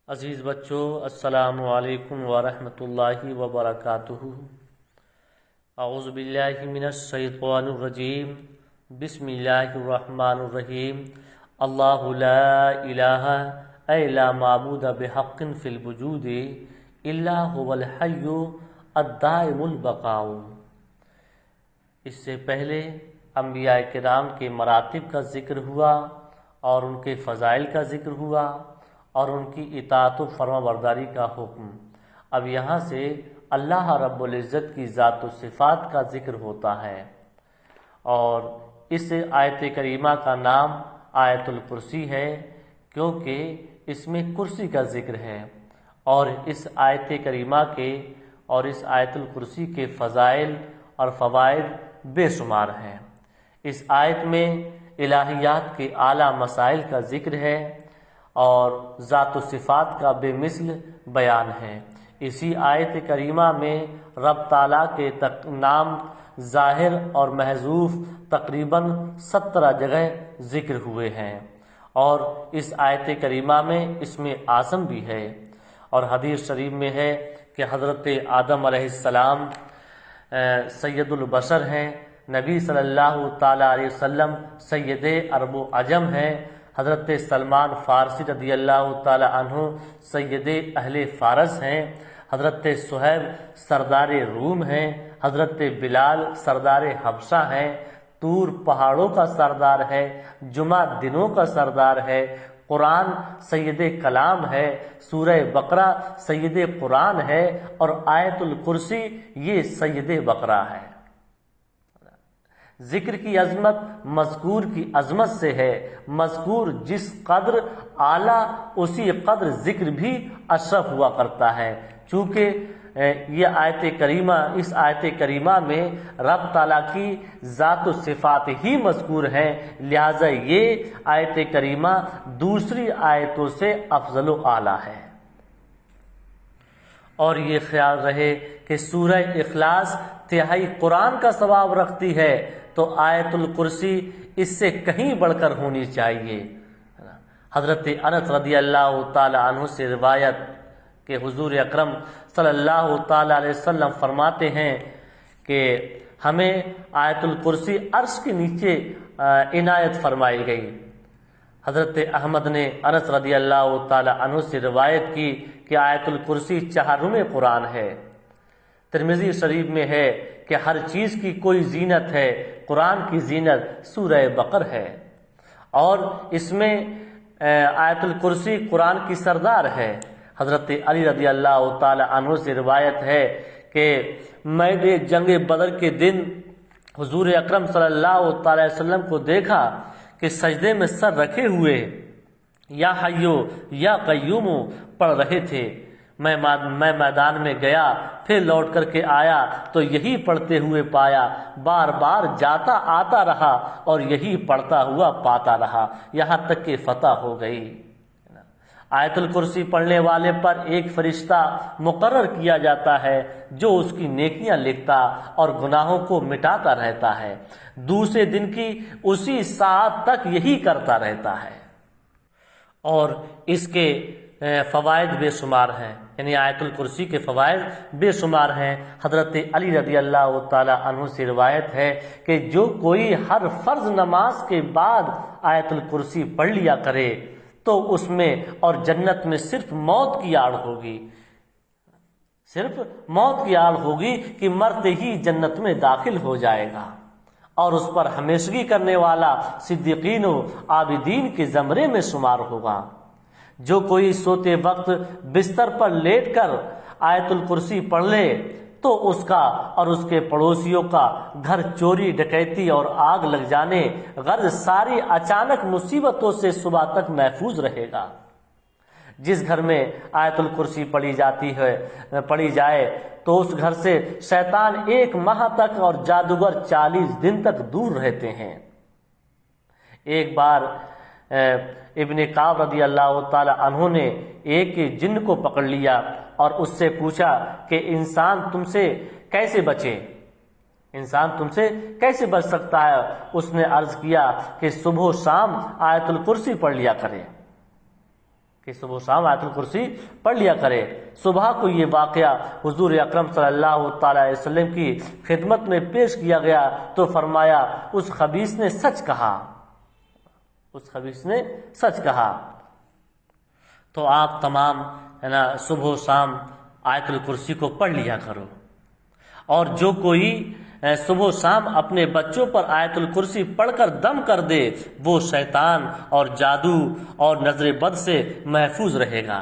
عزیز بچوں، السلام علیکم ورحمۃ اللہ وبرکاتہ۔ اعوذ باللہ من الشیطان الرجیم، بسم اللہ الرحمن الرحیم۔ اللہ لا الہ اے لا معبود بحق فی الوجود الا هو الحی الدائم البقاء۔ اس سے پہلے انبیاء کرام کے مراتب کا ذکر ہوا اور ان کے فضائل کا ذکر ہوا اور ان کی اطاعت و فرما برداری کا حکم۔ اب یہاں سے اللہ رب العزت کی ذات و صفات کا ذکر ہوتا ہے، اور اس آیت کریمہ کا نام آیت الکرسی ہے کیونکہ اس میں کرسی کا ذکر ہے، اور اس آیت کریمہ کے اور اس آیت الکرسی کے فضائل اور فوائد بے شمار ہیں۔ اس آیت میں الہیات کے اعلیٰ مسائل کا ذکر ہے اور ذات و صفات کا بے مثل بیان ہے۔ اسی آیت کریمہ میں رب تعالیٰ کے نام ظاہر اور محذوف تقریباً 17 جگہ ذکر ہوئے ہیں، اور اس آیت کریمہ میں اسم اعظم بھی ہے، اور حدیث شریف میں ہے کہ حضرت آدم علیہ السلام سید البشر ہیں، نبی صلی اللہ تعالیٰ علیہ وسلم سید عرب و عجم ہیں، حضرت سلمان فارسی رضی اللہ تعالی عنہ سید اہل فارس ہیں، حضرت صہیب سردار روم ہیں، حضرت بلال سردار حبشہ ہیں، طور پہاڑوں کا سردار ہے، جمعہ دنوں کا سردار ہے، قرآن سید کلام ہے، سورہ بقرہ سید قرآن ہے، اور آیت الکرسی یہ سید بقرہ ہے۔ ذکر کی عظمت مذکور کی عظمت سے ہے، مذکور جس قدر اعلیٰ اسی قدر ذکر بھی اشرف ہوا کرتا ہے۔ چونکہ یہ اس آیت کریمہ میں رب تعالیٰ کی ذات و صفات ہی مذکور ہیں، لہٰذا یہ آیت کریمہ دوسری آیتوں سے افضل و اعلیٰ ہے۔ اور یہ خیال رہے کہ سورہ اخلاص تہائی قرآن کا ثواب رکھتی ہے، تو آیت الکرسی اس سے کہیں بڑھ کر ہونی چاہیے۔ حضرت انس رضی اللہ تعالی عنہ سے روایت کہ حضور اکرم صلی اللہ تعالی علیہ وسلم فرماتے ہیں کہ ہمیں آیت الکرسی عرش کے نیچے عنایت فرمائی گئی۔ حضرت احمد نے انس رضی اللہ تعالی عنہ سے روایت کی کہ آیت الکرسی چہارم قرآن ہے۔ ترمذی شریف میں ہے کہ ہر چیز کی کوئی زینت ہے، قرآن کی زینت سورہ بقر ہے، اور اس میں آیت الکرسی قرآن کی سردار ہے۔ حضرت علی رضی اللہ تعالی عنہ سے روایت ہے کہ میں نے جنگ بدر کے دن حضور اکرم صلی اللہ تعالی وسلم کو دیکھا کہ سجدے میں سر رکھے ہوئے یا حیو یا قیوم پڑھ رہے تھے۔ میں میدان میں گیا، پھر لوٹ کر کے آیا تو یہی پڑھتے ہوئے پایا، بار بار جاتا آتا رہا اور یہی پڑھتا ہوا پاتا رہا، یہاں تک کہ فتح ہو گئی۔ آیت الکرسی پڑھنے والے پر ایک فرشتہ مقرر کیا جاتا ہے جو اس کی نیکیاں لکھتا اور گناہوں کو مٹاتا رہتا ہے، دوسرے دن کی اسی ساعت تک یہی کرتا رہتا ہے۔ اور اس کے فوائد بے شمار ہیں، یعنی آیت الکرسی کے فوائد بے شمار ہیں۔ حضرت علی رضی اللہ تعالی عنہ سے روایت ہے کہ جو کوئی ہر فرض نماز کے بعد آیت الکرسی پڑھ لیا کرے تو اس میں اور جنت میں صرف موت کی آڑ ہوگی، صرف موت کی آڑ ہوگی کہ مرتے ہی جنت میں داخل ہو جائے گا، اور اس پر ہمیشگی کرنے والا صدیقین و عابدین کے زمرے میں شمار ہوگا۔ جو کوئی سوتے وقت بستر پر لیٹ کر آیت الکرسی پڑھ لے تو اس کا اور اس کے پڑوسیوں کا گھر چوری ڈکیتی اور آگ لگ جانے غرض ساری اچانک مصیبتوں سے صبح تک محفوظ رہے گا۔ جس گھر میں آیت الکرسی پڑھی جائے تو اس گھر سے شیطان 1 ماہ تک اور جادوگر 40 دن تک دور رہتے ہیں۔ ایک بار ابن کعب رضی اللہ تعالی عنہ نے ایک جن کو پکڑ لیا اور اس سے پوچھا کہ انسان تم سے کیسے بچے، انسان تم سے کیسے بچ سکتا ہے؟ اس نے عرض کیا کہ صبح و شام آیت الکرسی پڑھ لیا کرے۔ کہ صبح و شام آیت الکرسی پڑھ لیا کرے۔ صبح کو یہ واقعہ حضور اکرم صلی اللہ تعالی علیہ وسلم کی خدمت میں پیش کیا گیا تو فرمایا اس خبیث نے سچ کہا، اس خبیث نے سچ کہا۔ تو آپ تمام صبح و شام آیت الکرسی کو پڑھ لیا کرو، اور جو کوئی صبح و شام اپنے بچوں پر آیت الکرسی پڑھ کر دم کر دے وہ شیطان اور جادو اور نظر بد سے محفوظ رہے گا۔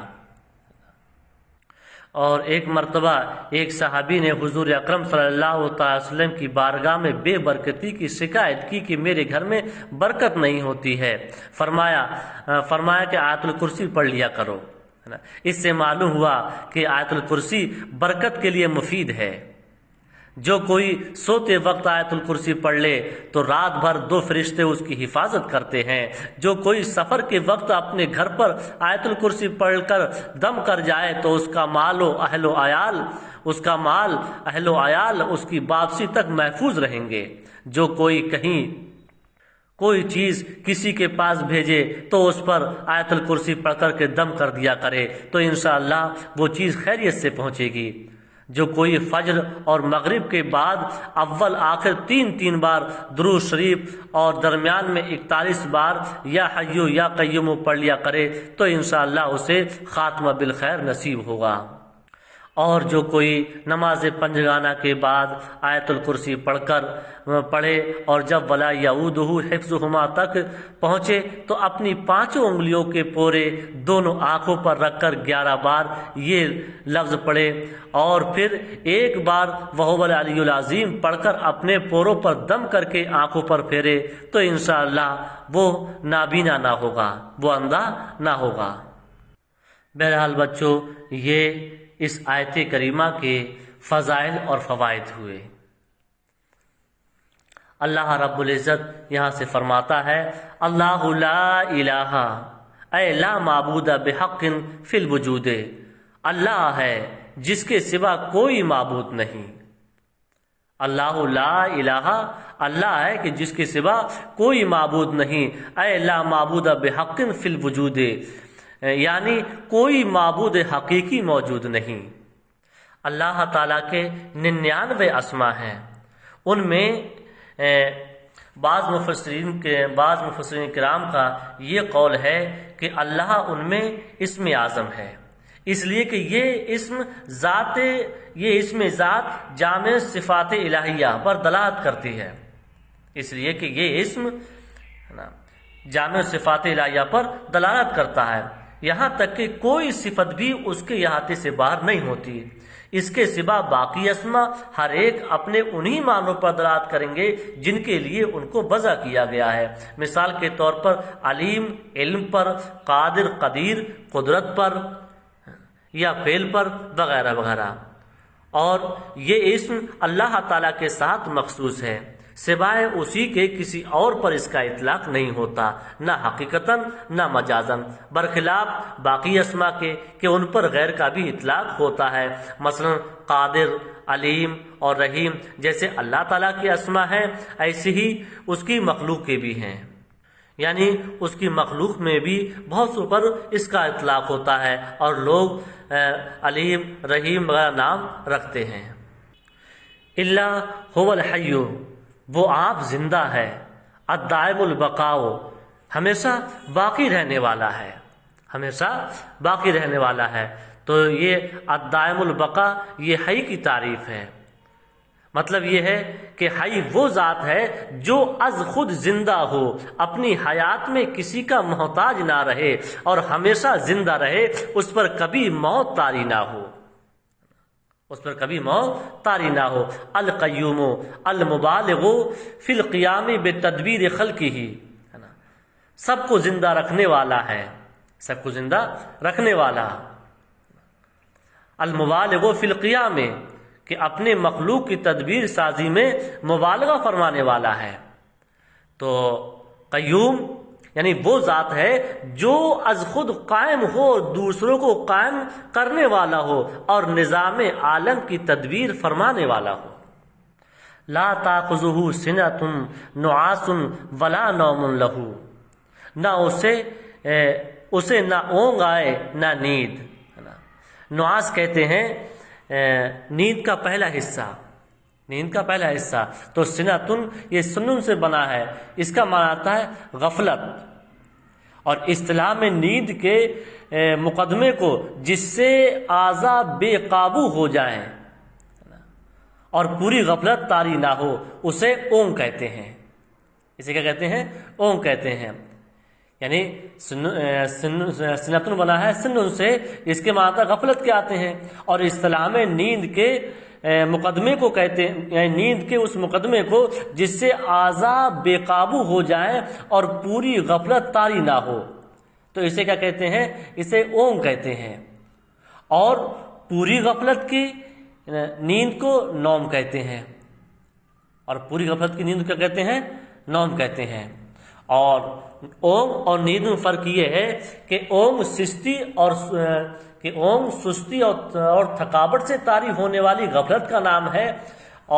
اور ایک مرتبہ ایک صحابی نے حضور اکرم صلی اللہ تعالی وسلم کی بارگاہ میں بے برکتی کی شکایت کی کہ میرے گھر میں برکت نہیں ہوتی ہے۔ فرمایا کہ آیت الکرسی پڑھ لیا کرو۔ اس سے معلوم ہوا کہ آیت الکرسی برکت کے لیے مفید ہے۔ جو کوئی سوتے وقت آیت الکرسی پڑھ لے تو رات بھر 2 فرشتے اس کی حفاظت کرتے ہیں۔ جو کوئی سفر کے وقت اپنے گھر پر آیت الکرسی پڑھ کر دم کر جائے تو اس کا مال و اہل و عیال اس کی واپسی تک محفوظ رہیں گے۔ جو کوئی کہیں کوئی چیز کسی کے پاس بھیجے تو اس پر آیت الکرسی پڑھ کر کے دم کر دیا کرے تو انشاءاللہ وہ چیز خیریت سے پہنچے گی۔ جو کوئی فجر اور مغرب کے بعد اول آخر 3 بار درود شریف اور درمیان میں 41 بار یا حیو یا قیوم پڑھ لیا کرے تو انشاءاللہ اسے خاتمہ بالخیر نصیب ہوگا۔ اور جو کوئی نماز پنجگانہ کے بعد آیت الکرسی پڑھے اور جب ولا یعودہ حفظہما تک پہنچے تو اپنی 5 انگلیوں کے پورے دونوں آنکھوں پر رکھ کر 11 بار یہ لفظ پڑھے، اور پھر 1 بار وہو العلی العظیم پڑھ کر اپنے پوروں پر دم کر کے آنکھوں پر پھیرے تو انشاءاللہ وہ نابینا نہ ہوگا، وہ اندھا نہ ہوگا۔ بہرحال بچوں، یہ اس آیت کریمہ کے فضائل اور فوائد ہوئے۔ اللہ رب العزت یہاں سے فرماتا ہے اللہ لا الہ اے لا معبود بحق فی الوجود، اللہ ہے جس کے سوا کوئی معبود نہیں۔ اللہ لا الہ، اللہ ہے کہ جس کے سوا کوئی معبود نہیں، اے لا معبود بحق فی الوجود، یعنی کوئی معبود حقیقی موجود نہیں۔ اللہ تعالیٰ کے 99 اسما ہیں، ان میں بعض مفسرین کرام کا یہ قول ہے کہ اللہ ان میں اسم اعظم ہے، اس لیے کہ یہ اسم ذات جامع صفات الہیہ پر دلالت کرتی ہے، اس لیے کہ یہ اسم جامع صفات الہیہ پر دلالت کرتا ہے، یہاں تک کہ کوئی صفت بھی اس کے احاطے سے باہر نہیں ہوتی۔ اس کے سوا باقی اسما ہر ایک اپنے انہی معنوں پر دلالت کریں گے جن کے لیے ان کو وضع کیا گیا ہے۔ مثال کے طور پر علیم علم پر، قادر قدیر قدرت پر یا فعل پر وغیرہ وغیرہ۔ اور یہ اسم اللہ تعالیٰ کے ساتھ مخصوص ہے، سوائے اسی کے کسی اور پر اس کا اطلاق نہیں ہوتا، نہ حقیقتاً نہ مجازاً، برخلاف باقی اسما کے کہ ان پر غیر کا بھی اطلاق ہوتا ہے۔ مثلا قادر، علیم اور رحیم جیسے اللہ تعالیٰ کے اسما ہیں، ایسے ہی اس کی مخلوق کے بھی ہیں، یعنی اس کی مخلوق میں بھی بہت سو پر اس کا اطلاق ہوتا ہے اور لوگ علیم رحیم وغیرہ نام رکھتے ہیں۔ اللہ هو الحی، وہ آپ زندہ ہے، الدائم البقاء، ہمیشہ باقی رہنے والا ہے، ہمیشہ باقی رہنے والا ہے۔ تو یہ الدائم البقاء یہ حی کی تعریف ہے، مطلب یہ ہے کہ حی وہ ذات ہے جو از خود زندہ ہو، اپنی حیات میں کسی کا محتاج نہ رہے اور ہمیشہ زندہ رہے، اس پر کبھی موت طاری نہ ہو، اس پر کبھی موت طاری نہ ہو۔ القیوم المبالغ فی القیام بتدبیر خلقہ، سب کو زندہ رکھنے والا ہے، سب کو زندہ رکھنے والا۔ المبالغ فی القیام، کہ اپنے مخلوق کی تدبیر سازی میں مبالغہ فرمانے والا ہے۔ تو قیوم یعنی وہ ذات ہے جو از خود قائم ہو، دوسروں کو قائم کرنے والا ہو اور نظام عالم کی تدبیر فرمانے والا ہو۔ لا تاخذہ سنۃ نعاس ولا نوم لہ، نہ اسے اسے نہ اونگ آئے نہ نیند. نعاس کہتے ہیں نیند کا پہلا حصہ. نیند کا پہلا حصہ تو سنتن یہ سنن سے بنا ہے. اس کا معنی آتا ہے غفلت. اور اصطلاح میں نیند کے مقدمے کو جس سے اعضاء بے قابو ہو جائیں اور پوری غفلت طاری نہ ہو اسے اونگ کہتے ہیں. اسے کیا کہتے ہیں؟ اونگ کہتے ہیں. یعنی سنتن بنا ہے سنن سے. اس کے معنی غفلت کے آتے ہیں. اور اصطلاح میں نیند کے مقدمے کو کہتے ہیں، یعنی نیند کے اس مقدمے کو جس سے اعضاء بے قابو ہو جائیں اور پوری غفلت طاری نہ ہو تو اسے کیا کہتے ہیں؟ اسے اونگ کہتے ہیں. اور پوری غفلت کی نیند کو نوم کہتے ہیں. اور پوری غفلت کی نیند کیا کہتے ہیں؟ نوم کہتے ہیں. اور اونگ اور نیند میں فرق یہ ہے کہ اونگ سستی اور تھکاوٹ سے طاری ہونے والی غفلت کا نام ہے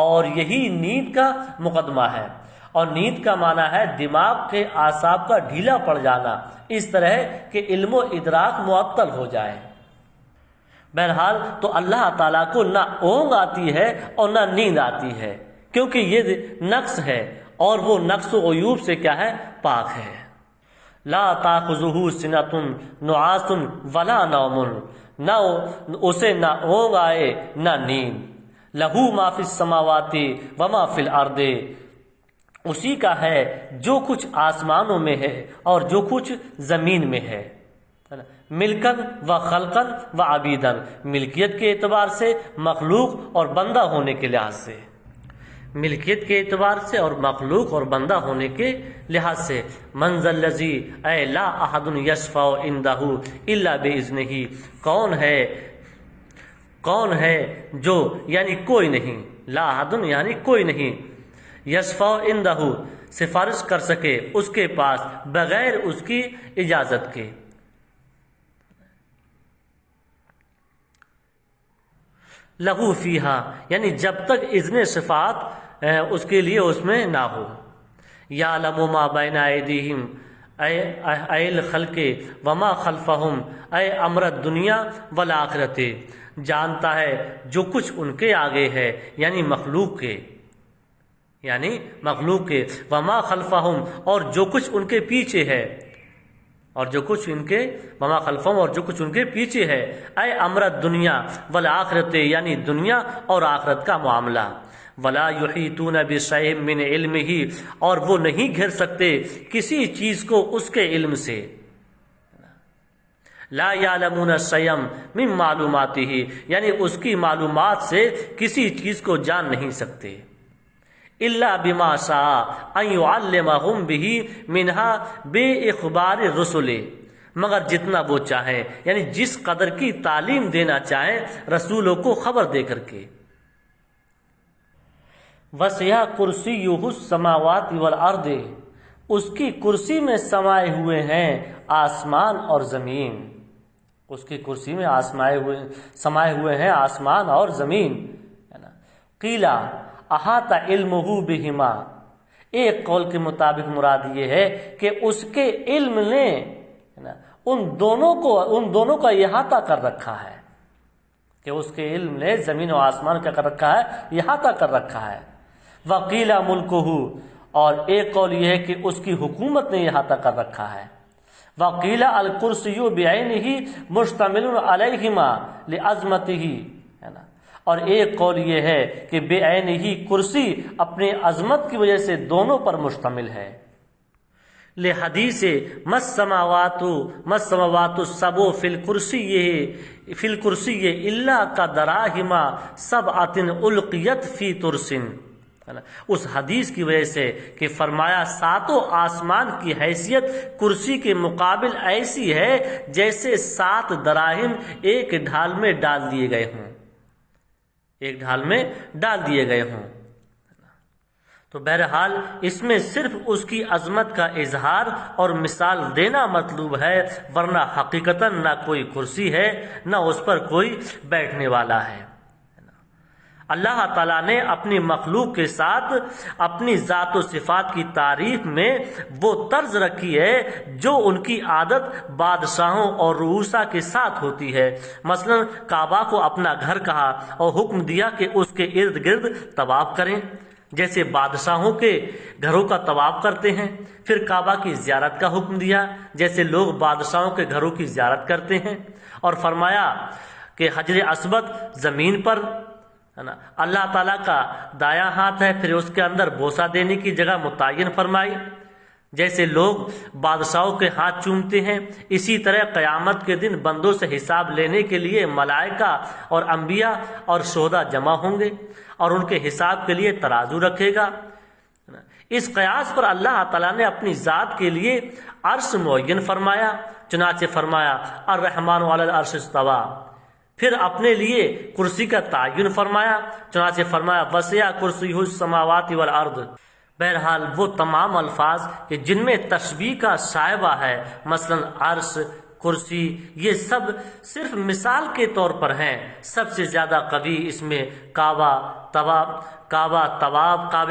اور یہی نیند کا مقدمہ ہے. اور نیند کا معنی ہے دماغ کے اعصاب کا ڈھیلا پڑ جانا اس طرح کہ علم و ادراک معطل ہو جائے. بہرحال تو اللہ تعالیٰ کو نہ اونگ آتی ہے اور نہ نیند آتی ہے کیونکہ یہ نقص ہے اور وہ نقص و عیوب سے کیا ہے؟ پاک ہے. لا تاخذہ سنۃ نعاس ولا نوم. نہ اسے نہ اونگ آئے نہ نیند. لہو ما فی السماوات وما فی الارض. اسی کا ہے جو کچھ آسمانوں میں ہے اور جو کچھ زمین میں ہے. ملکن و خلقن و عبیدن. ملکیت کے اعتبار سے، مخلوق اور بندہ ہونے کے لحاظ سے. ملکیت کے اعتبار سے اور مخلوق اور بندہ ہونے کے لحاظ سے. من ذا الذی اے لا احد یشفع عندہ الا باذنہ. کون ہے جو یعنی کوئی نہیں، لا احد یعنی کوئی نہیں، یشفع عندہ سفارش کر سکے اس کے پاس بغیر اس کی اجازت کے. لہو فیہا یعنی جب تک اذن شفاعت اس کے لیے اس میں نہ ہو. یعلم ما بین ایدیہم اے الخلق وما خلفہم اے امر الدنیا والآخرت. جانتا ہے جو کچھ ان کے آگے ہے یعنی مخلوق کے وما خلفہم اور جو کچھ ان کے پیچھے ہے وما خلفہم اور جو کچھ ان کے پیچھے ہے. اے امر الدنیا والآخرت یعنی دنیا اور آخرت کا معاملہ. ولا یحیطون بشیء من علمہ اور وہ نہیں گھیر سکتے کسی چیز کو اس کے علم سے. لا یعلمون شیئا من معلوماتہ یعنی اس کی معلومات سے کسی چیز کو جان نہیں سکتے. الا بما شاء ان يعلمهم به منها باخبار الرسل مگر جتنا وہ چاہیں یعنی جس قدر کی تعلیم دینا چاہیں رسولوں کو خبر دے کر کے. وسع کرسیہ السماوات والارض اس کی کرسی میں سمائے ہوئے ہیں آسمان اور زمین. اس کی کرسی میں سمائے ہوئے ہیں آسمان اور زمین. قیلا احاط علمہ بہما. ایک قول کے مطابق مراد یہ ہے کہ اس کے علم نے ان دونوں کا احاطہ کر رکھا ہے کہ اس کے علم نے زمین و آسمان کیا کر رکھا ہے؟ احاطہ کر رکھا ہے. وقیل ملکہ اور ایک قول یہ ہے کہ اس کی حکومت نے احاطہ کر رکھا ہے. وقیل الکرسی بعینہ مشتمل علیہما لعظمتہ اور ایک قول یہ ہے کہ بے عین ہی کرسی اپنے عظمت کی وجہ سے دونوں پر مشتمل ہے. لحدیث مَسَّمَوَاتُ السَّبْعُ فِي الْكُرْسِيِّ إِلَّا كَدَرَاهِمَا سَبْعَةٍ أُلْقِيَتْ فِي تُرْسٍ. اس حدیث کی وجہ سے کہ فرمایا ساتوں آسمان کی حیثیت کرسی کے مقابل ایسی ہے جیسے 7 دراہم ایک ڈھال میں ڈال دیے گئے ہوں. تو بہرحال اس میں صرف اس کی عظمت کا اظہار اور مثال دینا مطلوب ہے ورنہ حقیقتاً نہ کوئی کرسی ہے نہ اس پر کوئی بیٹھنے والا ہے. اللہ تعالیٰ نے اپنی مخلوق کے ساتھ اپنی ذات و صفات کی تعریف میں وہ طرز رکھی ہے جو ان کی عادت بادشاہوں اور رؤوسا کے ساتھ ہوتی ہے۔ مثلا کعبہ کو اپنا گھر کہا اور حکم دیا کہ اس کے ارد گرد طواف کریں، جیسے بادشاہوں کے گھروں کا طواف کرتے ہیں۔ پھر کعبہ کی زیارت کا حکم دیا، جیسے لوگ بادشاہوں کے گھروں کی زیارت کرتے ہیں، اور فرمایا کہ حجر اسود زمین پر ہے نا اللہ تعالیٰ کا دایاں ہاتھ ہے، پھر اس کے اندر بوسہ دینے کی جگہ متعین فرمائی، جیسے لوگ بادشاہوں کے ہاتھ چومتے ہیں، اسی طرح قیامت کے دن بندوں سے حساب لینے کے لیے ملائکہ اور انبیاء اور شہداء جمع ہوں گے اور ان کے حساب کے لیے ترازو رکھے گا۔ اس قیاس پر اللہ تعالیٰ نے اپنی ذات کے لیے عرش معین فرمایا، چنانچہ فرمایا الرحمن علی العرش استویٰ۔ پھر اپنے لیے کرسی کا تعین فرمایا، چنانچہ فرمایا وسع کرسیہ السماوات والارض۔ بہرحال وہ تمام الفاظ کہ جن میں تشبیہ کا شائبہ ہے، مثلا عرش، کرسی، یہ سب صرف مثال کے طور پر ہیں۔ سب سے زیادہ قوی اس میں کعبہ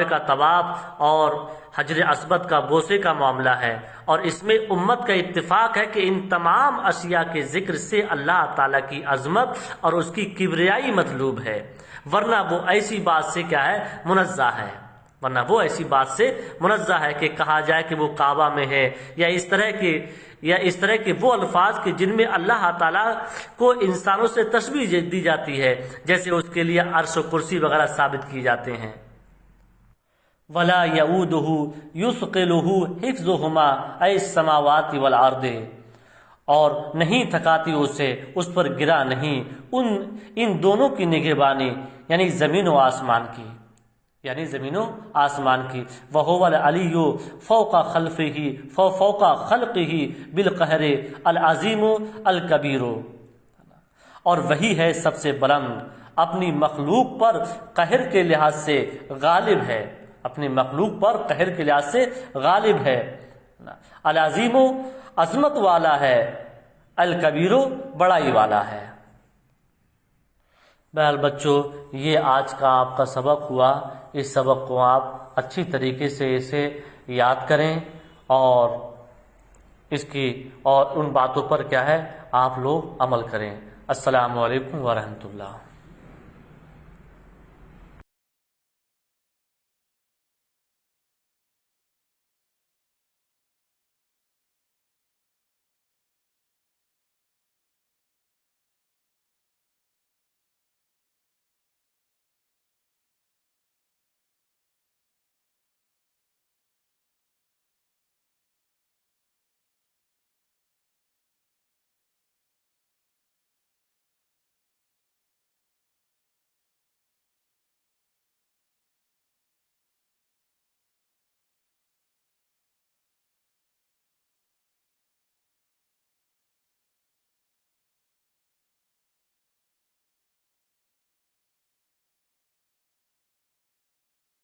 کا طواف اور حجر اسود کا بوسے کا معاملہ ہے، اور اس میں امت کا اتفاق ہے کہ ان تمام اشیاء کے ذکر سے اللہ تعالیٰ کی عظمت اور اس کی کبریائی مطلوب ہے، ورنہ وہ ایسی بات سے کیا ہے منزہ ہے کہ کہا جائے کہ وہ کعبہ میں ہے، یا اس طرح کے وہ الفاظ کہ جن میں اللہ تعالیٰ کو انسانوں سے تشبیہ دی جاتی ہے، جیسے اس کے لیے عرش و کرسی وغیرہ ثابت کیے جاتے ہیں۔ وَلَا يَؤُودُهُ يُثْقِلُهُ حِفْظُهُمَا أَيْ السَّمَاوَاتِ وَالْأَرْضِ، اور نہیں تھکاتی اسے، اس پر گرا نہیں ان دونوں کی نگہبانی، یعنی زمین و آسمان کی، وَهُوَ الْعَلِيُّ فَوْقَ خَلْقِهِ بِالْقَهْرِ الْعَظِيمُ الْكَبِيرُ، اور وہی ہے سب سے بلند، اپنی مخلوق پر قہر کے لحاظ سے غالب ہے، العظیم عظمت والا ہے، الکبیر بڑائی والا ہے۔ بہرحال بچوں، یہ آج کا آپ کا سبق ہوا۔ اس سبق کو آپ اچھی طریقے سے اسے یاد کریں اور ان باتوں پر کیا ہے آپ لوگ عمل کریں۔ السلام علیکم ورحمۃ اللہ۔